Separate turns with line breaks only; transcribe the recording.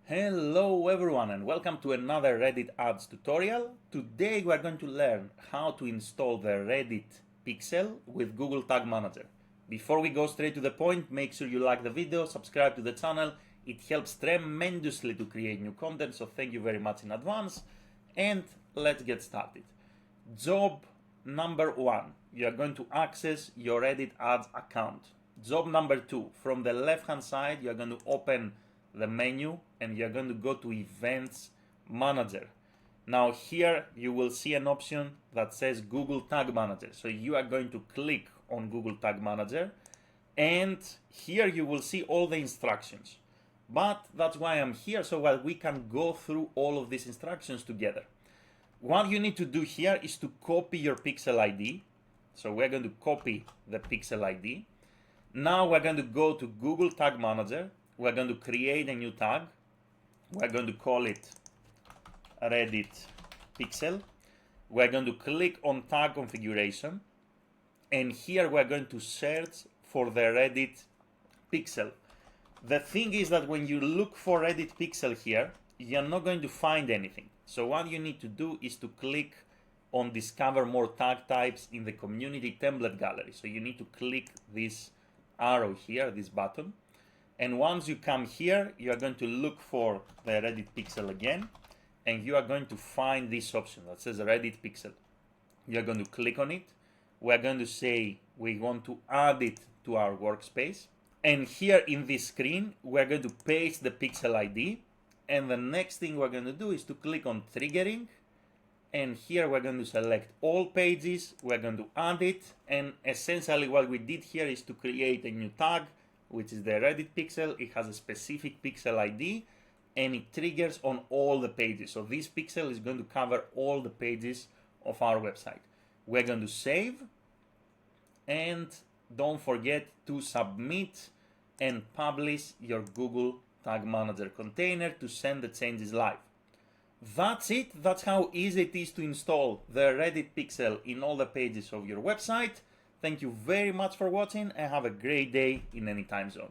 Hello everyone and welcome to another Reddit ads tutorial. Today we are going to learn how to install the Reddit pixel with Google Tag Manager. Before we go straight to the point, make sure you like the video, subscribe to the channel. It helps tremendously to create new content, so thank you very much in advance. And let's get started. Job number 1, you are going to access your Reddit ads account. Job number 2, from the left hand side you are going to open the menu and you're going to go to Events Manager. Now here you will see an option that says Google Tag Manager. So you are going to click on Google Tag Manager and here you will see all the instructions. But that's why I'm here, so that we can go through all of these instructions together. What you need to do here is to copy your pixel ID. So we're going to copy the pixel ID. Now we're going to go to Google Tag Manager. We're going to create a new tag. We're going to call it Reddit Pixel. We're going to click on tag configuration. And here we're going to search for the Reddit Pixel. The thing is that when you look for Reddit Pixel here, you're not going to find anything. So what you need to do is to click on Discover More Tag Types in the Community Template Gallery. So you need to click this arrow here, this button. And once you come here, you are going to look for the Reddit Pixel again, and you are going to find this option that says Reddit Pixel. You are going to click on it. We are going to say we want to add it to our workspace. And here in this screen, we are going to paste the pixel ID. And the next thing we're going to do is to click on triggering. And here we're going to select all pages. We're going to add it. And essentially what we did here is to create a new tag, which is the Reddit pixel. It has a specific pixel ID and it triggers on all the pages. So this pixel is going to cover all the pages of our website. We're going to save and don't forget to submit and publish your Google Tag Manager container to send the changes live. That's it. That's how easy it is to install the Reddit pixel in all the pages of your website. Thank you very much for watching and have a great day in any time zone.